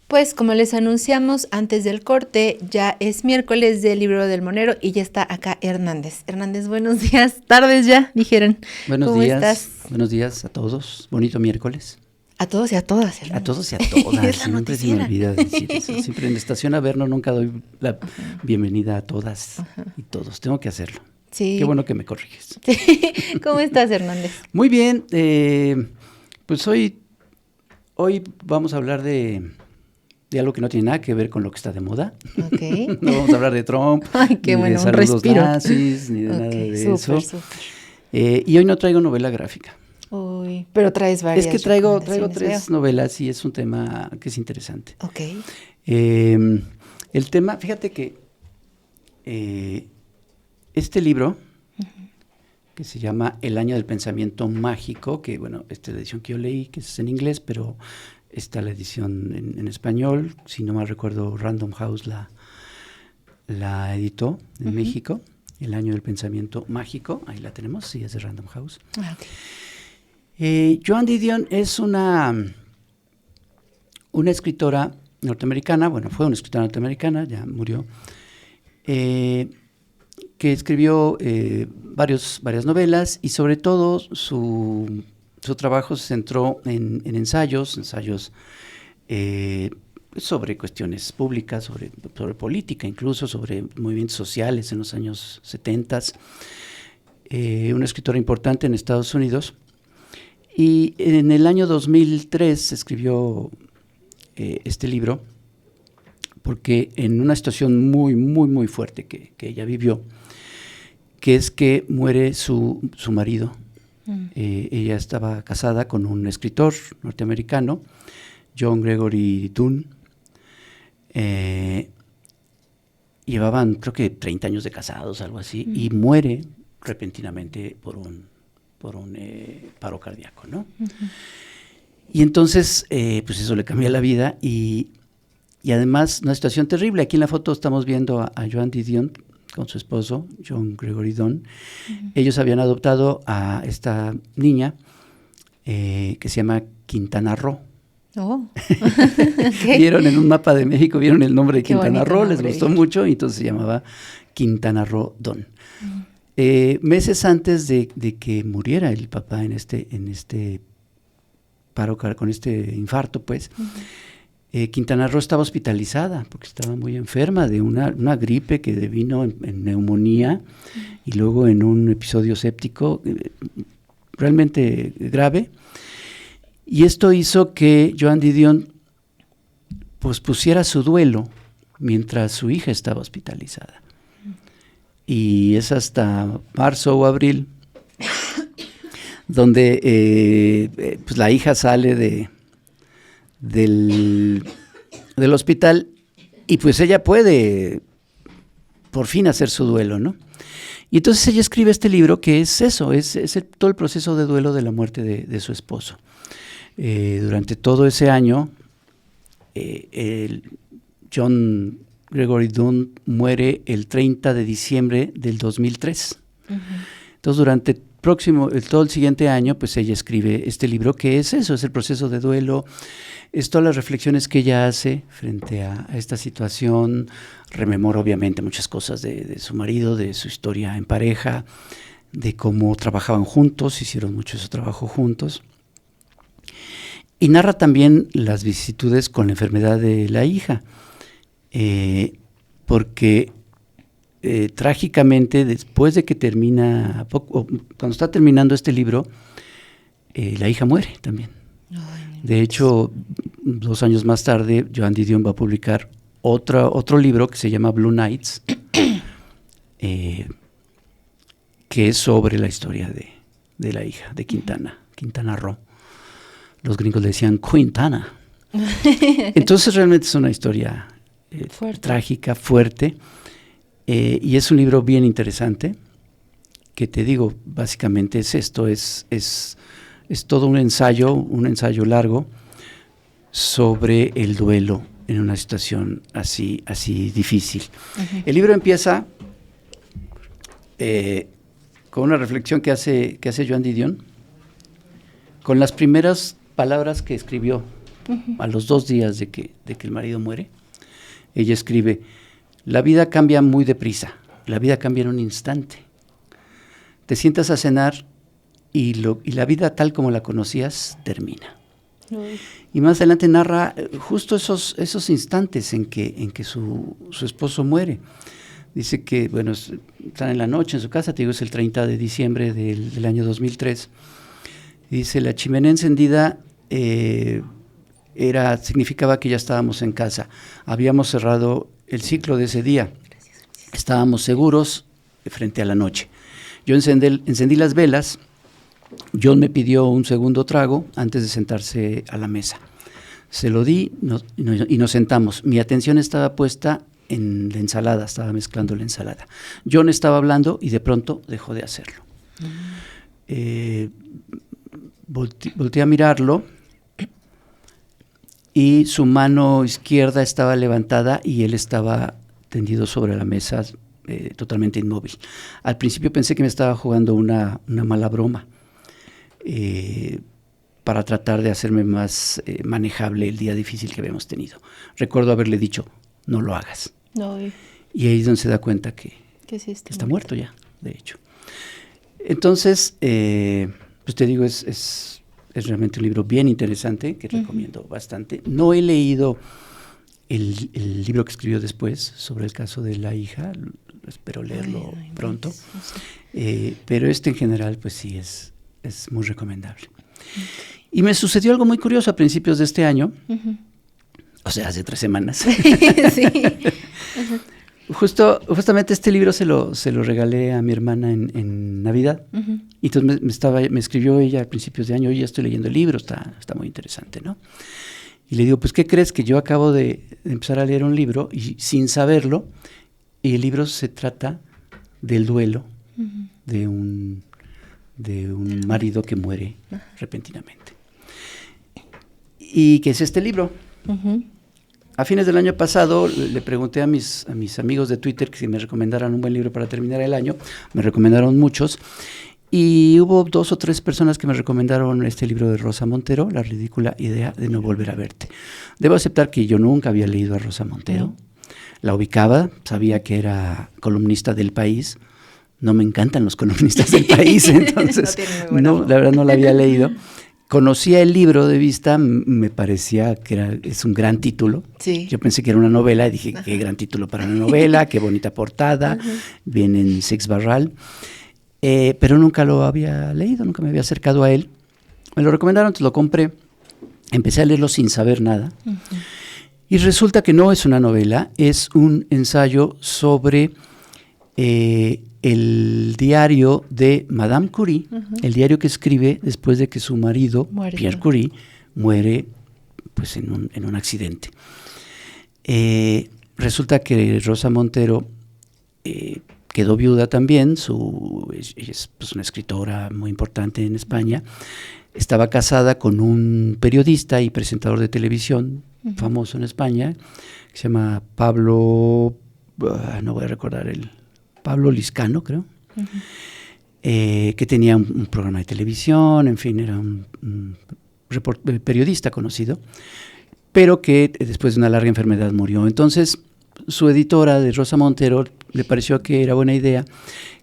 Pues como les anunciamos antes del corte, ya es miércoles del Libro del Monero y ya está acá Hernández. Hernández, buenos días, tardes ya, dijeron. Buenos ¿Cómo días, estás? buenos días a todos. Bonito miércoles. A todos y a todas, A Hernández. todos y a todas. Es la Siempre se me noticiera. olvida decir eso. Siempre en Estación Averno nunca doy la bienvenida a todas y todos. Tengo que hacerlo. Sí. Qué bueno que me corriges. Sí. ¿Cómo estás, Hernández? Muy bien. Pues hoy vamos a hablar de algo que no tiene nada que ver con lo que está de moda. Ok. No vamos a hablar de Trump, Ay, qué ni bueno, de un saludos respiro. nazis, ni de nada Ok, de súper, eso. súper. Y hoy no traigo novela gráfica. Uy, pero traes varias. Es que traigo recomendaciones, 3 novelas y es un tema que es interesante. Ok. El tema, fíjate que este libro, que se llama El año del pensamiento mágico, que bueno, esta es la edición que yo leí, que es en inglés, pero está la edición en español, si no mal recuerdo, Random House la editó en México, El año del pensamiento mágico, ahí la tenemos, sí, es de Random House. Ah, ok. Joan Didion es una escritora norteamericana, bueno, fue una escritora norteamericana, ya murió, que escribió varias novelas y sobre todo su trabajo se centró en ensayos sobre cuestiones públicas, sobre política, incluso sobre movimientos sociales en los años 70. Una escritora importante en Estados Unidos. Y en el año 2003 escribió este libro porque en una situación muy, muy, muy fuerte que ella vivió, que es que muere su marido. Ella estaba casada con un escritor norteamericano, John Gregory Dunne. Llevaban creo que 30 años de casados, algo así, y muere repentinamente por un paro cardíaco, ¿no? Y entonces, pues eso le cambia la vida y además una situación terrible. Aquí en la foto estamos viendo a Joan Didion con su esposo, John Gregory Dunne. Ellos habían adoptado a esta niña que se llama Quintana Roo. Oh. Okay. Vieron en un mapa de México, vieron el nombre de Qué Quintana Roo, les nombre, gustó mucho y entonces se llamaba Quintana Roo Dunne. Meses antes de que muriera el papá en este paro, con este infarto, pues, Quintana Roo estaba hospitalizada porque estaba muy enferma de una gripe que devino en neumonía y luego en un episodio séptico realmente grave. Y esto hizo que Joan Didion pospusiera su duelo mientras su hija estaba hospitalizada. Y es hasta marzo o abril donde pues la hija sale del hospital y pues ella puede por fin hacer su duelo, ¿no? Y entonces ella escribe este libro que es eso, todo el proceso de duelo de la muerte de su esposo. Durante todo ese año, John Gregory Dunne muere el 30 de diciembre del 2003. Entonces, durante todo el siguiente año, pues ella escribe este libro que es eso, es el proceso de duelo, es todas las reflexiones que ella hace frente a esta situación, rememora obviamente muchas cosas de su marido, de su historia en pareja, de cómo trabajaban juntos, hicieron mucho ese trabajo juntos. Y narra también las vicisitudes con la enfermedad de la hija, porque trágicamente después de que cuando está terminando este libro, la hija muere también. Ay, de hecho, 2 años más tarde, Joan Didion va a publicar otro libro que se llama Blue Nights, que es sobre la historia de la hija de Quintana Roo. Los gringos le decían Quintana. Entonces realmente es una historia trágica, fuerte, y es un libro bien interesante, que te digo, básicamente es esto, es todo un ensayo largo sobre el duelo en una situación así difícil. El libro empieza con una reflexión que hace Joan Didion, con las primeras palabras que escribió a los 2 días de que el marido muere, ella escribe: la vida cambia muy deprisa, la vida cambia en un instante. Te sientas a cenar y la vida tal como la conocías termina. Y más adelante narra justo esos instantes en que su esposo muere. Dice que, bueno, están en la noche en su casa, te digo, es el 30 de diciembre del año 2003. Dice: la chimenea encendida significaba que ya estábamos en casa. Habíamos cerrado el ciclo de ese día. Estábamos seguros frente a la noche. Yo encendí las velas. John me pidió un segundo trago antes de sentarse a la mesa. Se lo di y nos sentamos. Mi atención estaba puesta en la ensalada, estaba mezclando la ensalada. John estaba hablando y de pronto dejó de hacerlo. Volteé a mirarlo y su mano izquierda estaba levantada y él estaba tendido sobre la mesa, totalmente inmóvil. Al principio pensé que me estaba jugando una mala broma, para tratar de hacerme más manejable el día difícil que habíamos tenido. Recuerdo haberle dicho: no lo hagas. No. Y ahí es donde se da cuenta que sí está muerto ya, de hecho. Entonces, pues te digo, es realmente un libro bien interesante que recomiendo bastante. No he leído el libro que escribió después sobre el caso de la hija, espero leerlo pronto, pero en general pues sí es muy recomendable. Y me sucedió algo muy curioso a principios de este año, o sea, hace 3 semanas. Sí. Justamente este libro se lo regalé a mi hermana en Navidad. Y entonces me escribió ella a principios de año: oye, ya estoy leyendo el libro, está muy interesante, ¿no? Y le digo: pues, ¿qué crees? Que yo acabo de empezar a leer un libro y sin saberlo, y el libro se trata del duelo de un marido que muere repentinamente. ¿Y qué es este libro? A fines del año pasado le pregunté a mis amigos de Twitter que si me recomendaran un buen libro para terminar el año. Me recomendaron muchos y hubo 2 o 3 personas que me recomendaron este libro de Rosa Montero, La ridícula idea de no volver a verte. Debo aceptar que yo nunca había leído a Rosa Montero. La ubicaba, sabía que era columnista del País. No me encantan los columnistas del País, entonces la verdad no la había leído. Conocía el libro de vista, me parecía que es un gran título. Sí. Yo pensé que era una novela y dije: qué gran título para una novela, qué bonita portada, viene en Six Barral. Pero nunca lo había leído, nunca me había acercado a él. Me lo recomendaron, entonces lo compré, empecé a leerlo sin saber nada. Y resulta que no es una novela, es un ensayo sobre el diario de Madame Curie, el diario que escribe después de que su marido, Pierre Curie, muere pues, en un accidente. Resulta que Rosa Montero quedó viuda también, ella es pues, una escritora muy importante en España, estaba casada con un periodista y presentador de televisión famoso en España, que se llama Pablo, no voy a recordar Pablo Liscano, creo, que tenía un programa de televisión, en fin, era un periodista conocido, pero que después de una larga enfermedad murió. Entonces, su editora de Rosa Montero le pareció que era buena idea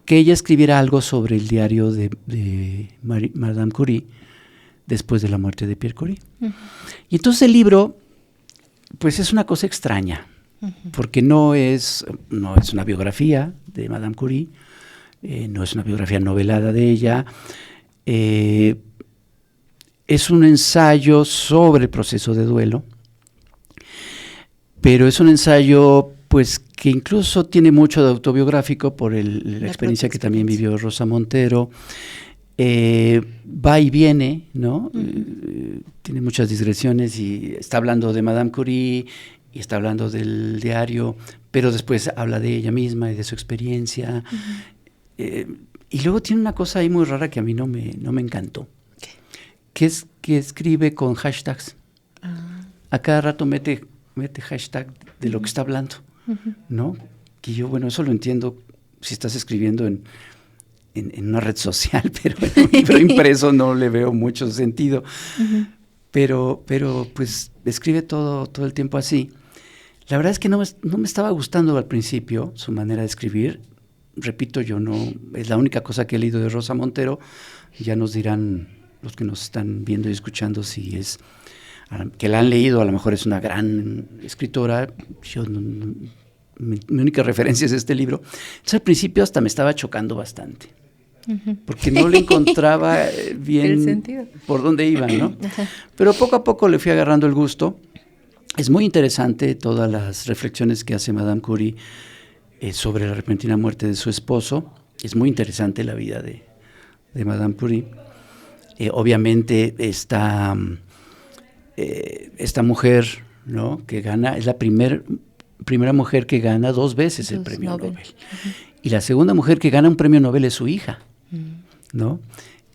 que ella escribiera algo sobre el diario de Madame Curie después de la muerte de Pierre Curie. Y entonces el libro, pues es una cosa extraña, porque no es una biografía de Madame Curie, no es una biografía novelada de ella, es un ensayo sobre el proceso de duelo, pero es un ensayo pues que incluso tiene mucho de autobiográfico por la experiencia que también vivió Rosa Montero. Va y viene, ¿no? Tiene muchas digresiones y está hablando de Madame Curie y está hablando del diario, pero después habla de ella misma y de su experiencia. Y luego tiene una cosa ahí muy rara que a mí no me encantó, que es que escribe con hashtags. A cada rato mete hashtag de lo que está hablando, ¿no? Que yo, bueno, eso lo entiendo si estás escribiendo en una red social, pero en un libro impreso no le veo mucho sentido. pero pues escribe todo el tiempo así. La verdad es que no me estaba gustando al principio su manera de escribir. Repito, yo no, es la única cosa que he leído de Rosa Montero. Ya nos dirán los que nos están viendo y escuchando si es que la han leído, a lo mejor es una gran escritora. Yo mi única referencia es este libro. Entonces al principio hasta me estaba chocando bastante, porque no le encontraba bien por dónde iban, ¿no? Pero poco a poco le fui agarrando el gusto. Es muy interesante todas las reflexiones que hace Madame Curie sobre la repentina muerte de su esposo. Es muy interesante la vida de Madame Curie. Obviamente esta mujer, ¿no?, que gana, es la primera mujer que gana 2 veces el premio Nobel. Y la segunda mujer que gana un premio Nobel es su hija, ¿no?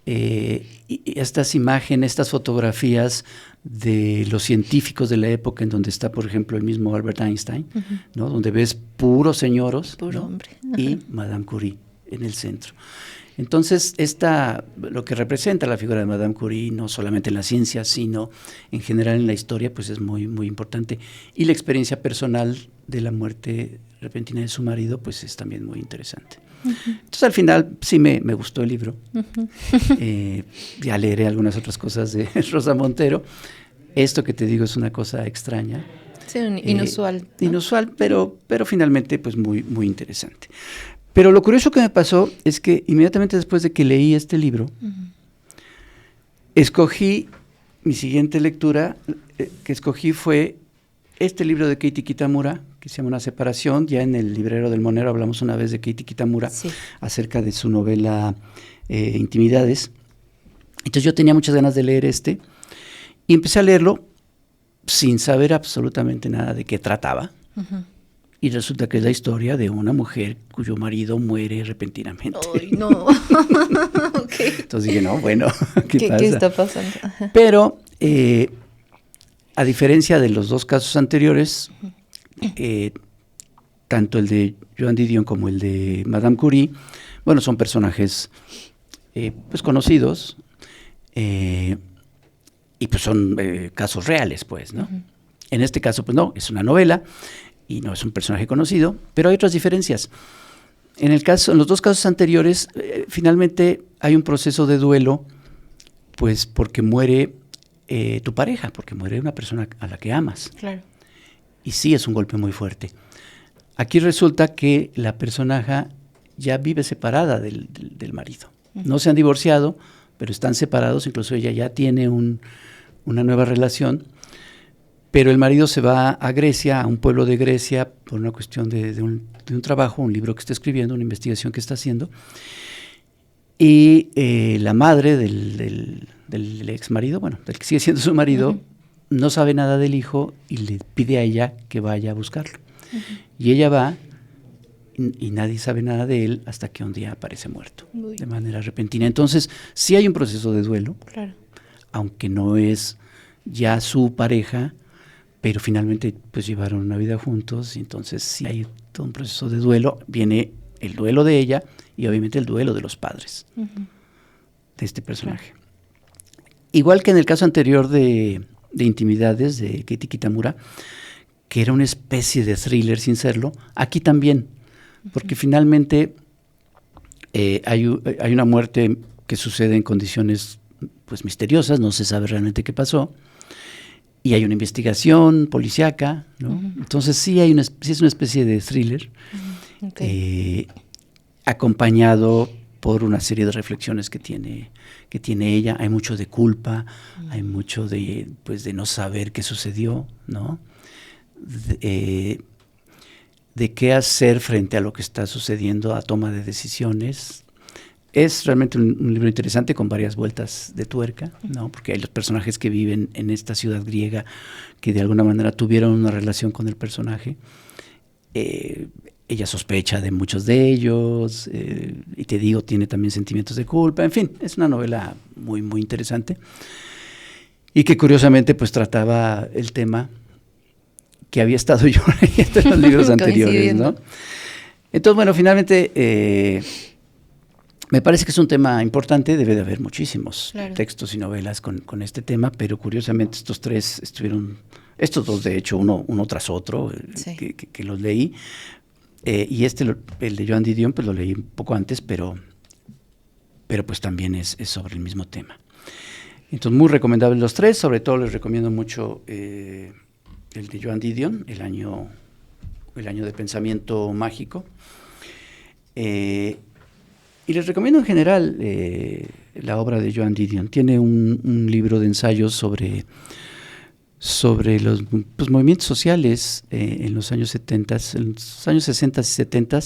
Y estas imágenes, estas fotografías de los científicos de la época, en donde está, por ejemplo, el mismo Albert Einstein, ¿no?, donde ves puros señoros, puro, ¿no?, hombre. Y Madame Curie en el centro. Entonces, lo que representa la figura de Madame Curie, no solamente en la ciencia, sino en general en la historia, pues es muy, muy importante. Y la experiencia personal de la muerte repentina de su marido, pues es también muy interesante. Entonces, al final, sí me gustó el libro. Ya leeré algunas otras cosas de Rosa Montero. Esto que te digo es una cosa extraña. Sí, inusual. ¿No? Inusual, pero finalmente, pues muy, muy interesante. Pero lo curioso que me pasó es que inmediatamente después de que leí este libro, escogí mi siguiente lectura, que escogí fue este libro de Keiichi Kitamura, que se llama Una separación. Ya en el Librero del Monero hablamos una vez de Keiichi Kitamura, sí, acerca de su novela Intimidades. Entonces yo tenía muchas ganas de leer y empecé a leerlo sin saber absolutamente nada de qué trataba. Y resulta que es la historia de una mujer cuyo marido muere repentinamente. ¡Ay, no! Okay. Entonces dije, no, bueno, ¿qué pasa? ¿Qué está pasando? Ajá. Pero, a diferencia de los 2 casos anteriores, tanto el de Joan Didion como el de Madame Curie, bueno, son personajes pues conocidos, y pues son casos reales, pues, ¿no? En este caso, pues no, es una novela, y no es un personaje conocido, pero hay otras diferencias. En los 2 casos anteriores, finalmente hay un proceso de duelo, pues porque muere tu pareja, porque muere una persona a la que amas. Claro. Y sí, es un golpe muy fuerte. Aquí resulta que la personaje ya vive separada del marido. No se han divorciado, pero están separados, incluso ella ya tiene una nueva relación. Pero el marido se va a Grecia, a un pueblo de Grecia, por una cuestión de un trabajo, un libro que está escribiendo, una investigación que está haciendo. Y la madre del ex marido, bueno, del que sigue siendo su marido, no sabe nada del hijo y le pide a ella que vaya a buscarlo. Y ella va y nadie sabe nada de él hasta que un día aparece muerto, de manera repentina. Entonces, sí hay un proceso de duelo, claro, aunque no es ya su pareja, pero finalmente pues llevaron una vida juntos, y entonces sí hay todo un proceso de duelo. Viene el duelo de ella y obviamente el duelo de los padres de este personaje. Igual que en el caso anterior de Intimidades, de Keiichi Kitamura, que era una especie de thriller sin serlo, aquí también, porque finalmente hay una muerte que sucede en condiciones pues misteriosas, no se sabe realmente qué pasó, y hay una investigación policíaca, ¿no? Entonces sí es una especie de thriller, acompañado por una serie de reflexiones que tiene ella. Hay mucho de culpa, hay mucho de no saber qué sucedió, ¿no? De qué hacer frente a lo que está sucediendo, a toma de decisiones. Es realmente un libro interesante con varias vueltas de tuerca, ¿no? Porque hay los personajes que viven en esta ciudad griega que de alguna manera tuvieron una relación con el personaje. Ella sospecha de muchos de ellos, y te digo, tiene también sentimientos de culpa. En fin, es una novela muy, muy interesante y que curiosamente pues trataba el tema que había estado yo leyendo en los libros anteriores, ¿no? Entonces, bueno, finalmente Me parece que es un tema importante, debe de haber muchísimos Claro. textos y novelas con este tema, pero curiosamente estos dos de hecho, uno tras otro, Sí. que los leí, y el de Joan Didion, pues lo leí un poco antes, pero pues también es sobre el mismo tema. Entonces, muy recomendables los tres, sobre todo les recomiendo mucho el de Joan Didion, el año de pensamiento mágico. Y les recomiendo en general la obra de Joan Didion. Tiene un libro de ensayos sobre los movimientos sociales en los años 70, en los años 60 y 70,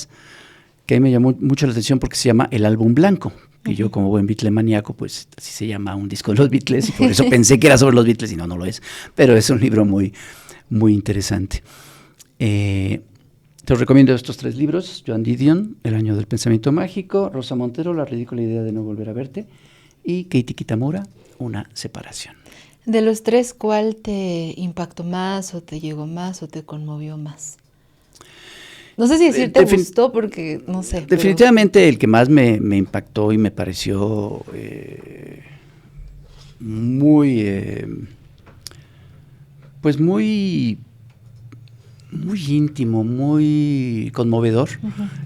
que a mí me llamó mucho la atención porque se llama El Álbum Blanco, que yo como buen Beatlemaníaco, pues así se llama un disco de los Beatles, y por eso pensé que era sobre los Beatles, y no lo es, pero es un libro muy, muy interesante. Te recomiendo estos tres libros: Joan Didion, El año del pensamiento mágico; Rosa Montero, La ridícula idea de no volver a verte; y Keiti Kitamura, Una separación. De los tres, ¿cuál te impactó más o te llegó más o te conmovió más? No sé si decir te gustó porque, no sé. Definitivamente el que más me impactó y me pareció pues muy íntimo, muy conmovedor,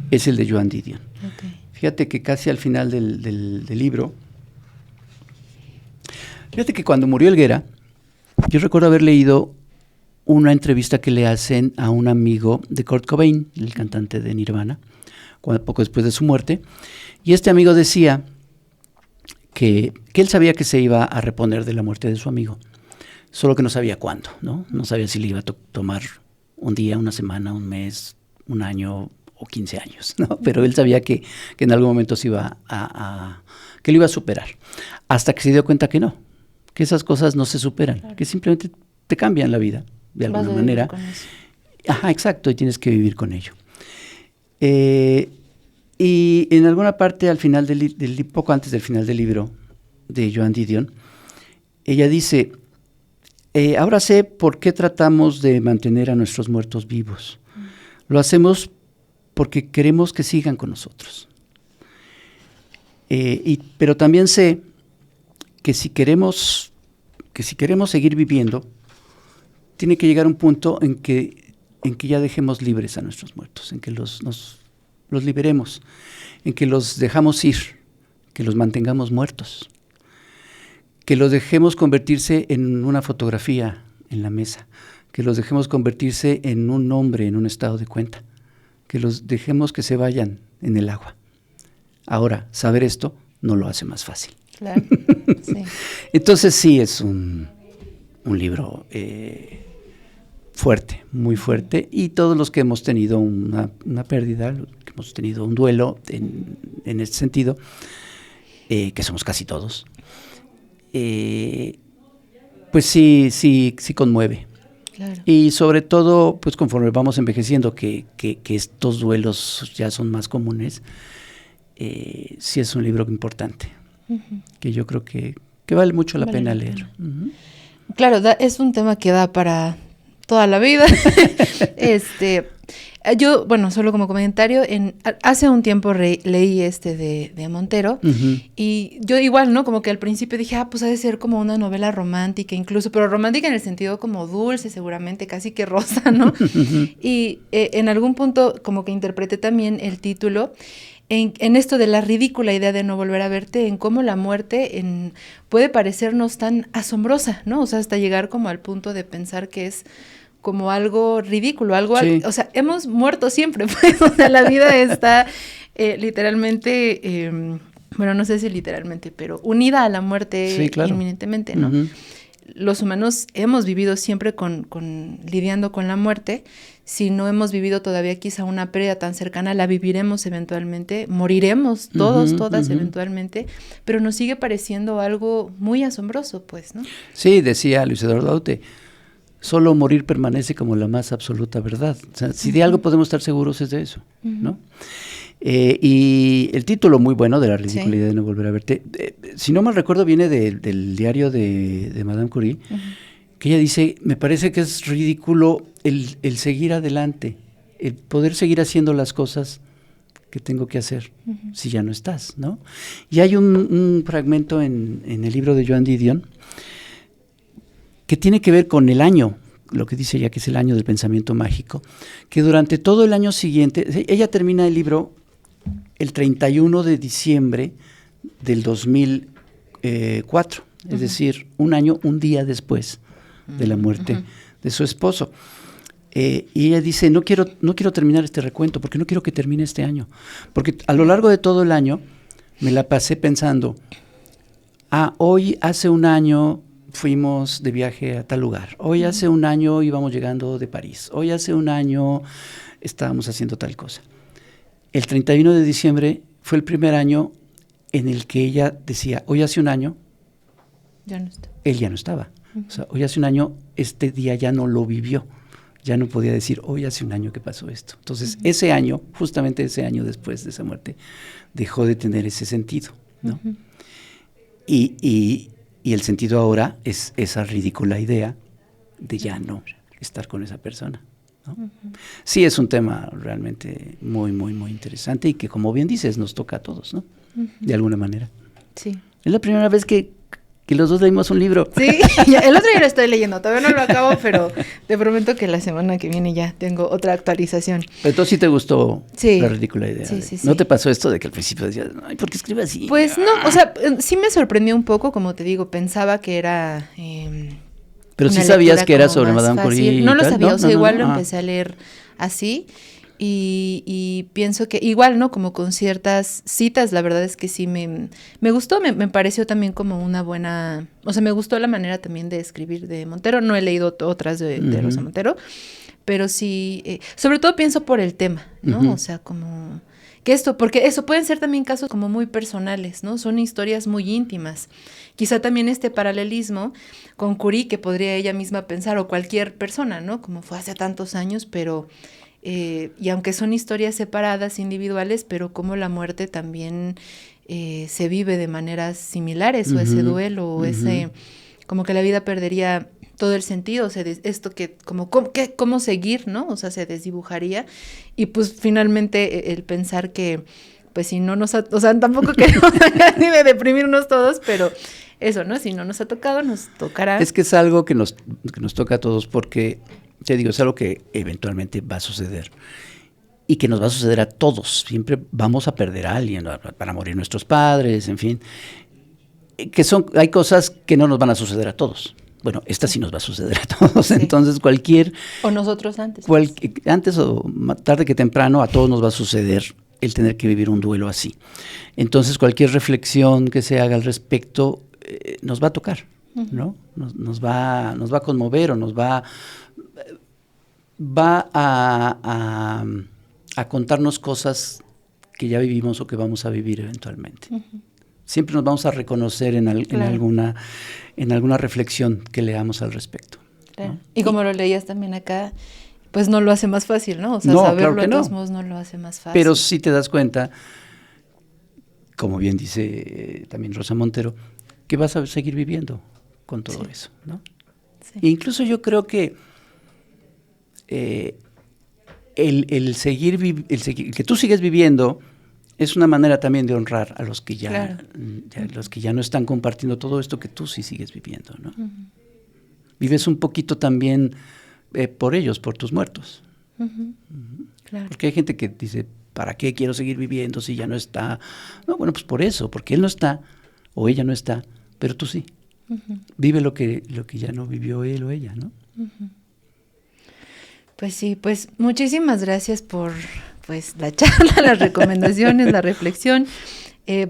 es el de Joan Didion. Okay. Fíjate que casi al final del libro, fíjate que cuando murió Helguera, yo recuerdo haber leído una entrevista que le hacen a un amigo de Kurt Cobain, el cantante de Nirvana, poco después de su muerte, y este amigo decía que él sabía que se iba a reponer de la muerte de su amigo, solo que no sabía cuándo, ¿no? No sabía si le iba a tomar un día, una semana, un mes, un año o 15 años, ¿no? Pero él sabía que en algún momento se iba que lo iba a superar, hasta que se dio cuenta que no, que esas cosas no se superan, claro, que simplemente te cambian la vida de alguna manera. Ajá, exacto, y tienes que vivir con ello. Y en alguna parte al final poco antes del final del libro de Joan Didion, ella dice: ahora sé por qué tratamos de mantener a nuestros muertos vivos. Lo hacemos porque queremos que sigan con nosotros. Pero también sé que si queremos seguir viviendo, tiene que llegar un punto en que ya dejemos libres a nuestros muertos, en que los liberemos, en que los dejamos ir, que los mantengamos muertos, que los dejemos convertirse en una fotografía en la mesa, que los dejemos convertirse en un nombre en un estado de cuenta, que los dejemos que se vayan en el agua. Ahora, saber esto no lo hace más fácil. Claro, sí. Entonces sí, es un libro fuerte, muy fuerte, y todos los que hemos tenido una pérdida, que hemos tenido un duelo en este sentido, que somos casi todos, pues sí conmueve. Claro. Y sobre todo, pues conforme vamos envejeciendo, que estos duelos ya son más comunes, sí es un libro importante, que yo creo que vale mucho la pena leer. Claro, es un tema que da para toda la vida. Yo, bueno, solo como comentario, hace un tiempo leí de Montero, y yo igual, ¿no? Como que al principio dije, pues ha de ser como una novela romántica incluso, pero romántica en el sentido como dulce, seguramente, casi que rosa, ¿no? Y en algún punto como que interpreté también el título en esto de la ridícula idea de no volver a verte, en cómo la muerte puede parecernos tan asombrosa, ¿no? O sea, hasta llegar como al punto de pensar que es como algo ridículo, sí. O sea, hemos muerto siempre, pues, o sea, la vida está literalmente, bueno, no sé si literalmente, pero unida a la muerte, sí, claro, inminentemente, ¿no? Los humanos hemos vivido siempre lidiando con la muerte. Si no hemos vivido todavía quizá una pérdida tan cercana, la viviremos eventualmente, moriremos todos, todas eventualmente, pero nos sigue pareciendo algo muy asombroso, pues, ¿no? Sí, decía Luis Eduardo Aute, solo morir permanece como la más absoluta verdad. O sea, si de algo podemos estar seguros es de eso, ¿no? Y el título muy bueno de La ridícula idea de no volver a verte, si no mal recuerdo, viene del diario de Madame Curie, que ella dice: me parece que es ridículo el seguir adelante, el poder seguir haciendo las cosas ¿Qué tengo que hacer si ya no estás, ¿no? Y hay un fragmento en el libro de Joan Didion que tiene que ver con el año, lo que dice ella que es el año del pensamiento mágico, que durante todo el año siguiente, ella termina el libro el 31 de diciembre del 2004, es decir, un día después de la muerte de su esposo. Y ella dice, no quiero terminar este recuento, porque no quiero que termine este año. Porque a lo largo de todo el año me la pasé pensando, hoy hace un año fuimos de viaje a tal lugar, hoy hace un año íbamos llegando de París, hoy hace un año estábamos haciendo tal cosa. El 31 de diciembre fue el primer año en el que ella decía, hoy hace un año, ya no está. Él ya no estaba. O sea, hoy hace un año, este día ya no lo vivió. Ya no podía decir, hoy hace un año que pasó esto. Entonces, ese año, justamente ese año después de esa muerte, dejó de tener ese sentido, ¿no? Y el sentido ahora es esa ridícula idea de ya no estar con esa persona, ¿no? Sí, es un tema realmente muy, muy, muy interesante y que, como bien dices, nos toca a todos, ¿no? De alguna manera. Sí. Es la primera vez que los dos leímos un libro. Sí, el otro día lo estoy leyendo, todavía no lo acabo, pero te prometo que la semana que viene ya tengo otra actualización. Pero entonces sí te gustó sí, la ridícula idea. Sí, sí, ¿No te pasó esto de que al principio decías, ay, ¿por qué escribe así? Pues no, o sea, sí me sorprendió un poco, como te digo, pensaba que era... pero sí sabías que era sobre Madame fácil. Curie. No lo sabía, o sea, igual lo Ah. empecé a leer así. Y pienso que igual, ¿no? Como con ciertas citas, la verdad es que sí me gustó, me pareció también como una buena, o sea, me gustó la manera también de escribir de Montero. No he leído otras de Rosa Montero, pero sí, sobre todo pienso por el tema, ¿no? O sea, como que porque eso pueden ser también casos como muy personales, ¿no? Son historias muy íntimas. Quizá también este paralelismo con Curie, que podría ella misma pensar, o cualquier persona, ¿no? Como fue hace tantos años, pero... y aunque son historias separadas, individuales, pero como la muerte también se vive de maneras similares, o ese duelo, o ese, como que la vida perdería todo el sentido, o sea, esto que, como, cómo seguir, ¿no? O sea, se desdibujaría, y pues finalmente el pensar que, pues si no nos o sea, tampoco queremos ni de deprimirnos todos, pero eso, ¿no? Si no nos ha tocado, nos tocará. Es que es algo que nos toca a todos porque... Te digo, es algo que eventualmente va a suceder y que nos va a suceder a todos. Siempre vamos a perder a alguien, van a morir nuestros padres, en fin. Hay cosas que no nos van a suceder a todos. Bueno, esta sí nos va a suceder a todos. Sí. Entonces o nosotros antes. Antes o más tarde que temprano a todos nos va a suceder el tener que vivir un duelo así. Entonces cualquier reflexión que se haga al respecto nos va a tocar, ¿no? Nos va a conmover o nos va a contarnos cosas que ya vivimos o que vamos a vivir eventualmente. Siempre nos vamos a reconocer en alguna reflexión que leamos al respecto. Claro. ¿No? Y como lo leías también acá, pues no lo hace más fácil, ¿no? O sea, saberlo de todos modos no lo hace más fácil. Pero sí te das cuenta, como bien dice también Rosa Montero, que vas a seguir viviendo con todo eso, ¿no? Sí. E incluso yo creo que el que tú sigues viviendo es una manera también de honrar a los que ya no están compartiendo todo esto que tú sí sigues viviendo, ¿no? Vives un poquito también por ellos, por tus muertos. Claro. Porque hay gente que dice, ¿para qué quiero seguir viviendo si ya no está? No, bueno, pues por eso, porque él no está o ella no está, pero tú sí. Vive lo que ya no vivió él o ella, ¿no? Pues sí, pues muchísimas gracias por la charla, las recomendaciones, la reflexión.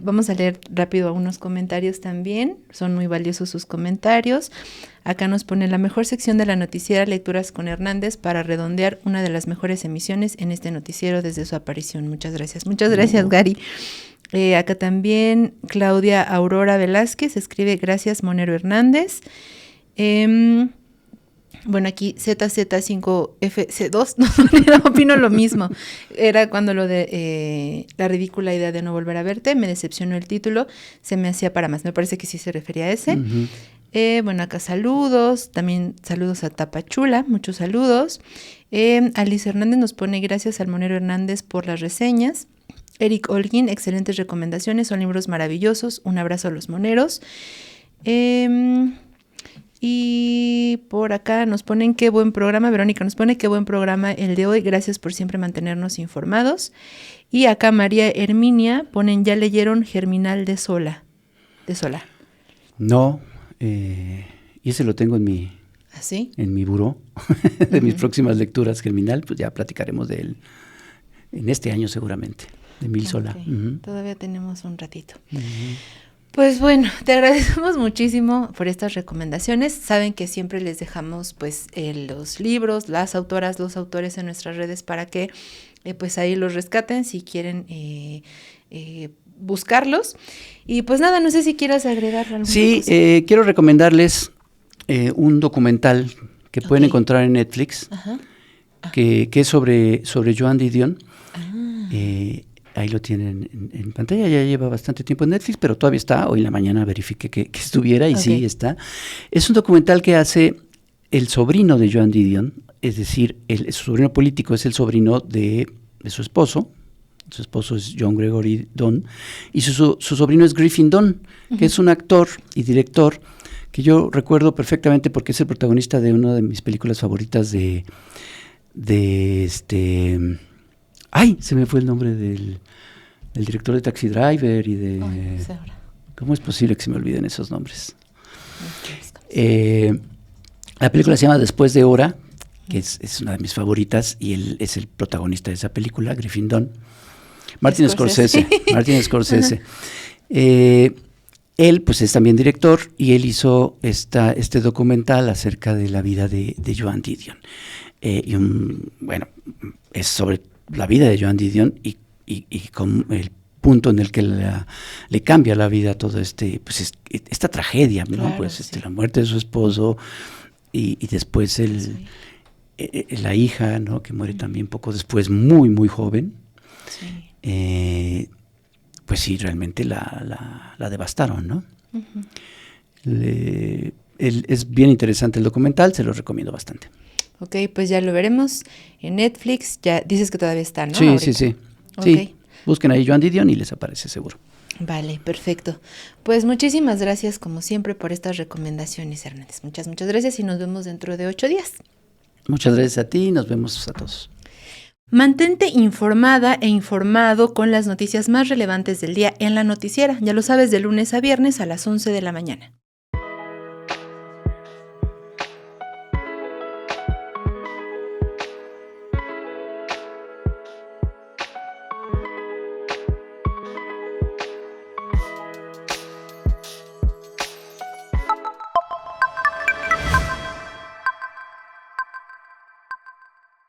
Vamos a leer rápido unos comentarios también, son muy valiosos sus comentarios. Acá nos pone la mejor sección de la noticiera Lecturas con Hernández para redondear una de las mejores emisiones en este noticiero desde su aparición. Muchas gracias, Gary. Acá también Claudia Aurora Velázquez escribe, gracias Monero Hernández. Bueno, aquí ZZ5FC2, no, opino lo mismo. Era cuando lo de la ridícula idea de no volver a verte, me decepcionó el título, se me hacía para más. Me parece que sí se refería a ese. Bueno, acá saludos, también saludos a Tapachula, muchos saludos. Alice Hernández nos pone gracias al Monero Hernández por las reseñas. Eric Holguín, excelentes recomendaciones, son libros maravillosos. Un abrazo a los moneros. Y por acá nos ponen qué buen programa, Verónica nos pone qué buen programa el de hoy, gracias por siempre mantenernos informados. Y acá María Herminia ponen, ¿ya leyeron Germinal de Sola? No, y ese lo tengo en mi, ¿Ah, sí? en mi buró de mis próximas lecturas. Germinal, pues ya platicaremos de él en este año seguramente, de Emil Solá. Todavía tenemos un ratito. Pues bueno, te agradecemos muchísimo por estas recomendaciones. Saben que siempre les dejamos pues los libros, las autoras, los autores en nuestras redes para que pues ahí los rescaten si quieren buscarlos. Y pues nada, no sé si quieras agregar alguna cosa. Sí, quiero recomendarles un documental que pueden encontrar en Netflix, que es sobre Joan Didion. Ahí lo tienen en pantalla, ya lleva bastante tiempo en Netflix, pero todavía está. Hoy en la mañana verifiqué que estuviera y sí está. Es un documental que hace el sobrino de Joan Didion, es decir, su sobrino político es el sobrino de su esposo. Su esposo es John Gregory Dunne y su sobrino es Griffin Dunne, que es un actor y director que yo recuerdo perfectamente porque es el protagonista de una de mis películas favoritas ¡ay! Se me fue el nombre del director de Taxi Driver y de... ¿Cómo es posible que se me olviden esos nombres? La película se llama Después de Hora, que es una de mis favoritas, y él es el protagonista de esa película, Griffin Dunne. Martin Scorsese. Él pues es también director y él hizo este documental acerca de la vida de Joan Didion. Es sobre la vida de Joan Didion y con el punto en el que le cambia la vida todo esta tragedia, ¿no? Claro, pues la muerte de su esposo y después la hija, ¿no? Que muere también poco después, muy, muy joven. Sí. Pues sí, realmente la devastaron, ¿no? Es bien interesante el documental, se lo recomiendo bastante. Ok, pues ya lo veremos en Netflix. Ya dices que todavía está, ¿no? Sí, ahorita. Sí. Okay. Sí, busquen ahí Joan Didion y les aparece seguro. Vale, perfecto. Pues muchísimas gracias como siempre por estas recomendaciones, Hernández. Muchas gracias y nos vemos dentro de 8 días. Muchas gracias a ti y nos vemos a todos. Mantente informada e informado con las noticias más relevantes del día en La Noticiera. Ya lo sabes, de lunes a viernes a las 11 de la mañana.